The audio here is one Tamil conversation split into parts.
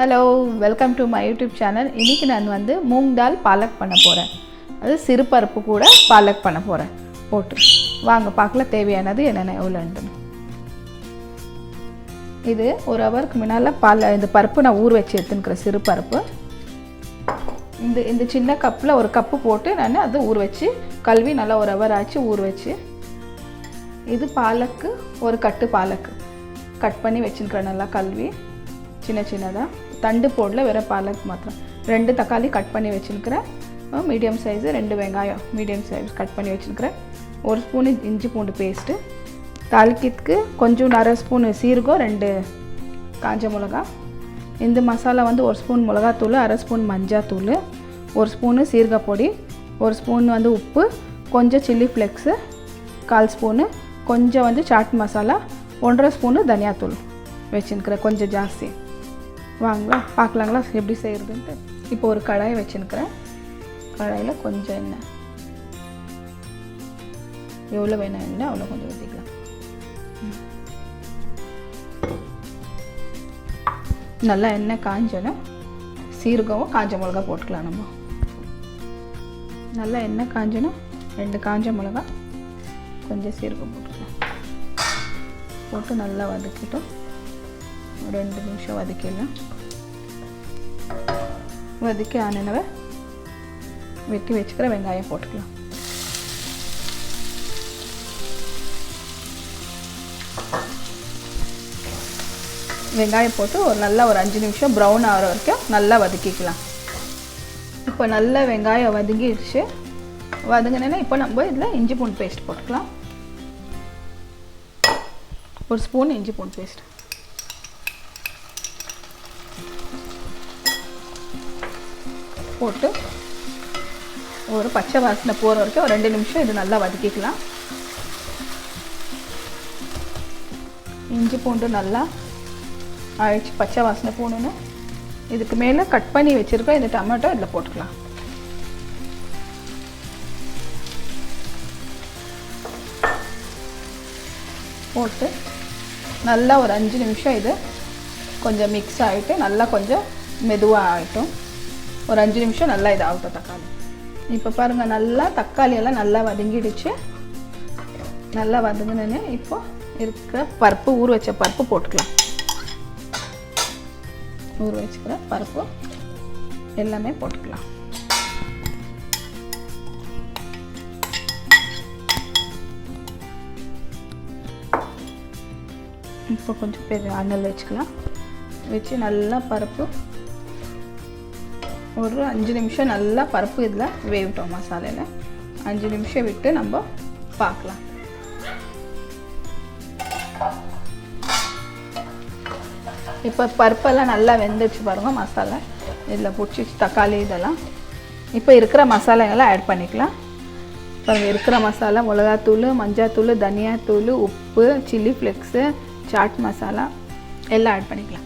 Hello, welcome to my YouTube channel. இன்னைக்கு நான் வந்து மூங் தால் பாலக் பண்ண போறேன். அது சிறு பருப்பு கூட பாலக் பண்ண போறேன். போட்டு வாங்க பார்க்கலாம் தேவையானது என்னென்ன எவ்வளவுன்னு. இது ஒரு ஹவருக்கு முன்னால இந்த பருப்பு நான் ஊற வச்சு எடுத்துக்கிறேன் சிறு பருப்பு. இந்த சின்ன கப்ல ஒரு கப் போட்டு நான் அதை ஊற வச்சு கழுவி நல்லா ஒரு ஹவர் ஆச்சு ஊற வச்சு. இது பாலக்கு ஒரு கட்டு பாலக்கு கட் பண்ணி வச்சிருக்கேன் நல்லா கழுவி சின்ன சின்னதா தண்டு போடல வேற பாலக் மாத்திரம். 2 தக்காளி கட் பண்ணி வச்சிருக்கேன். மீடியம் சைஸ் 2 வெங்காயம் மீடியம் சைஸ் கட் பண்ணி வச்சிருக்கேன். 1 ஸ்பூன் இஞ்சி பூண்டு பேஸ்ட். தாளிக்கிறதுக்கு கொஞ்சம் 1/2 ஸ்பூன் சீரகம் 2 காஞ்ச மிளகாய். இந்த மசாலா வந்து 1 ஸ்பூன் மிளகாத்தூள் 1/2 ஸ்பூன் மஞ்சள் தூள் 1 ஸ்பூன் சீரக பொடி 1 ஸ்பூன் வந்து உப்பு கொஞ்சம் சில்லி ஃப்ளேக்ஸ் 1/4 ஸ்பூன் கொஞ்சம் வந்து சாட் மசாலா 1/2 ஸ்பூன் தனியாத்தூள் வச்சிருக்கிறேன் கொஞ்சம் ஜாஸ்தி. வாங்களா பார்க்கலாங்களா எப்படி செய்கிறதுன்ட்டு. இப்போ ஒரு கடாய் வச்சுருக்கிறேன். கடாயில் கொஞ்சம் எண்ணெய் எவ்வளோ வேணும் எண்ணெய் அவ்வளோ கொஞ்சம் ஊற்றிக்கலாம். நல்லா எண்ணெய் காஞ்சணும். சீரகம் காஞ்ச மிளகா போட்டுக்கலாம். நம்ம நல்லா எண்ணெய் காஞ்சணும். 2 காஞ்ச மிளகா கொஞ்சம் சீரகம் போட்டுக்கலாம். போட்டு நல்லா வதக்கிட்டோம். 2 நிமிஷம் வதக்கிடலாம். வதக்கி ஆனனவை வெட்டி வச்சுக்கிற வெங்காயம் போட்டுக்கலாம். வெங்காயம் போட்டு நல்லா ஒரு 5 நிமிஷம் ப்ரௌன் ஆகிற வரைக்கும் நல்லா வதக்கிக்கலாம். இப்போ நல்லா வெங்காயம் வதங்கிடுச்சு. வதங்கினேன்னா இப்போ நம்ம இதில் இஞ்சி பூண்டு பேஸ்ட் போட்டுக்கலாம். 1 ஸ்பூன் இஞ்சி பூண்டு பேஸ்ட் போட்டு ஒரு பச்சை வாசனை போகிற வரைக்கும் ஒரு 2 நிமிஷம் இது நல்லா வதக்கிக்கலாம். இஞ்சி பூண்டு நல்லா அழிச்சு பச்சை வாசனை போகணும். இதுக்கு மேலே கட் பண்ணி வச்சுருக்கோம் இந்த டொமேட்டோ இதில் போட்டுக்கலாம். போட்டு நல்லா ஒரு 5 நிமிஷம் இது கொஞ்சம் மிக்ஸ் ஆகிட்டு நல்லா கொஞ்சம் மெதுவாக ஆகிட்டும். ஒரு 5 நிமிஷம் நல்லா இது ஆகட்டும் தக்காளி. இப்போ பாருங்கள் நல்லா தக்காளி எல்லாம் நல்லா வதங்கிடுச்சு. நல்லா வதங்கினே இப்போ இருக்கிற பருப்பு ஊற வச்ச பருப்பு போட்டுக்கலாம். ஊற வச்சுக்கிற பருப்பு எல்லாமே போட்டுக்கலாம். இப்போ கொஞ்சம் பெரிய அனல் வச்சுக்கலாம். வச்சு நல்லா பருப்பு ஒரு 5 நிமிஷம் நல்லா பருப்பு இதில் வேவிட்டோம் மசாலையில். 5 நிமிஷம் விட்டு நம்ம பார்க்கலாம். இப்போ பருப்பெல்லாம் நல்லா வெந்துடுச்சு பாருங்கள். மசாலா இதில் பிடிச்சி தக்காளி இதெல்லாம் இப்போ இருக்கிற மசாலாங்கெல்லாம் ஆட் பண்ணிக்கலாம். பாருங்கள் இருக்கிற மசாலா மிளகாத்தூள் மஞ்சள் தனியாத்தூள் உப்பு சில்லி ஃப்ளேக்ஸு சாட் மசாலா எல்லாம் ஆட் பண்ணிக்கலாம்.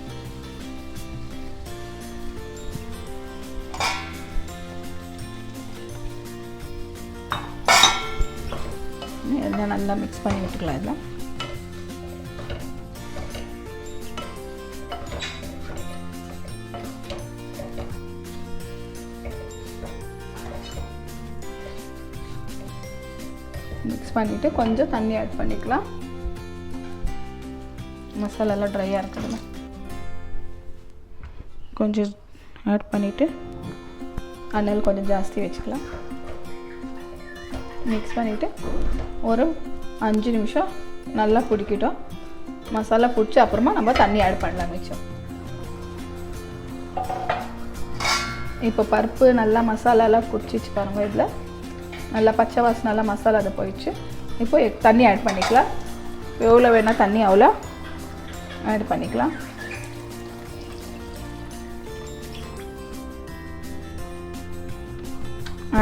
எல்லாம் நல்லா மிக்ஸ் பண்ணி விட்டுக்கலாம். எல்லாம் மிக்ஸ் பண்ணிவிட்டு கொஞ்சம் தண்ணி ஆட் பண்ணிக்கலாம். மசாலாலாம் ட்ரையாக இருக்குதுல்ல கொஞ்சம் ஆட் பண்ணிவிட்டு அனல் கொஞ்சம் ஜாஸ்தி வச்சுக்கலாம். மிக்ஸ் பண்ணிவிட்டு ஒரு 5 நிமிஷம் நல்லா பிடிக்கிட்டோம். மசாலா பிடிச்சி அப்புறமா நம்ம தண்ணி ஆட் பண்ணலாம் மிச்சம். இப்போ பருப்பு நல்லா மசாலாலாம் பிடிச்சிச்சு பாருங்கள். இதில் நல்லா பச்சை வாசனை மசாலா அதை போயிடுச்சு. இப்போ தண்ணி ஆட் பண்ணிக்கலாம். எவ்வளோ வேணால் தண்ணி அவ்வளோ ஆட் பண்ணிக்கலாம்.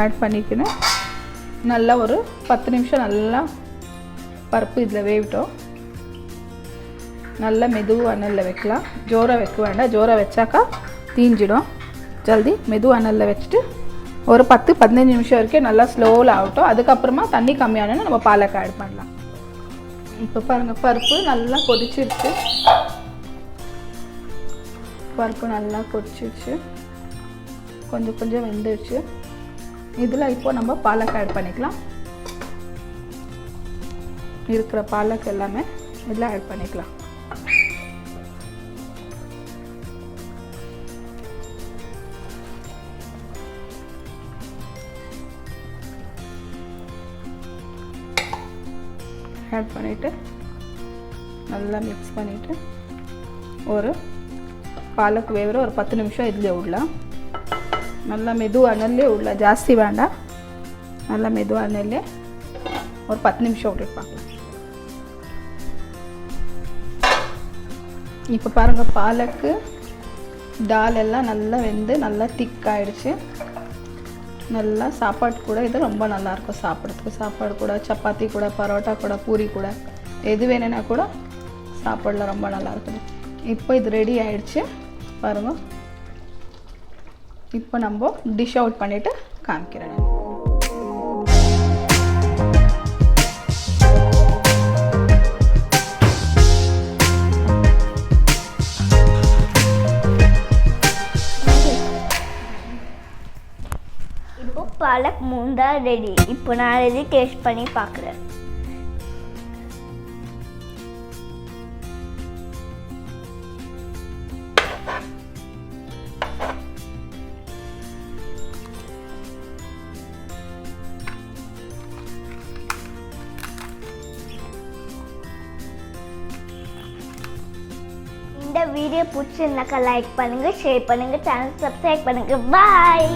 ஆட் பண்ணிக்கணும். நல்லா ஒரு 10 நிமிஷம் நல்லா பருப்பு இதில் வேவிட்டோம். நல்லா மெதுவாக அனலில் வைக்கலாம். ஜோராக வைக்க வேண்டாம். ஜோராக வச்சாக்கா தீஞ்சிடும். ஜல்தி மெதுவாக அனலில் வச்சுட்டு ஒரு 10-15 நிமிஷம் வரைக்கும் நல்லா ஸ்லோவில் ஆகட்டும். அதுக்கப்புறமா தண்ணி கம்மியானோன்னு நம்ம பாலக் ஆட் பண்ணலாம். இப்போ பாருங்கள் பருப்பு நல்லா கொதிச்சிருச்சு. பருப்பு நல்லா கொதிச்சிடுச்சு, கொஞ்சம் கொஞ்சம் வெந்துடுச்சு. இதில் இப்போ நம்ம பாலக் ஆட் பண்ணிக்கலாம். இருக்கிற பாலக் எல்லாமே இதில் ஆட் பண்ணிக்கலாம். ஆட் பண்ணிவிட்டு நல்லா மிக்ஸ் பண்ணிவிட்டு ஒரு பாலக் வேகிற ஒரு 10 நிமிஷம் இதில் விடலாம். நல்லா மெதுவாக எண்ணெயிலே விடலாம், ஜாஸ்தி வேண்டாம். நல்லா மெதுவாக எண்ணெயிலே ஒரு 10 நிமிஷம் விட்டுட்டு பார்க்கலாம். இப்போ பாருங்கள், பாலக்கு டால் எல்லாம் நல்லா வெந்து நல்லா திக்காயிடுச்சு. நல்லா சாப்பாடு கூட இது ரொம்ப நல்லாயிருக்கும் சாப்பிட்றதுக்கு. சாப்பாடு கூட, சப்பாத்தி கூட, பரோட்டா கூட, பூரி கூட, எது வேணும்னா கூட சாப்பாடில் ரொம்ப நல்லா இருக்குது. இப்போ இது ரெடி ஆயிடுச்சு பாருங்க. இப்போ நம்ம டிஷ் அவுட் பண்ணிவிட்டு காமிக்கிறேன். இப்போ பாலக் மூங் தால் ரெடி. இப்போ நான் இது டேஸ்ட் பண்ணி பார்க்குறேன். இந்த வீடியோ பிடிச்சிருந்தாக்கா லைக் பண்ணுங்கள், ஷேர் பண்ணுங்கள், சேனல் சப்ஸ்கிரைப் பண்ணுங்கள். பாய்.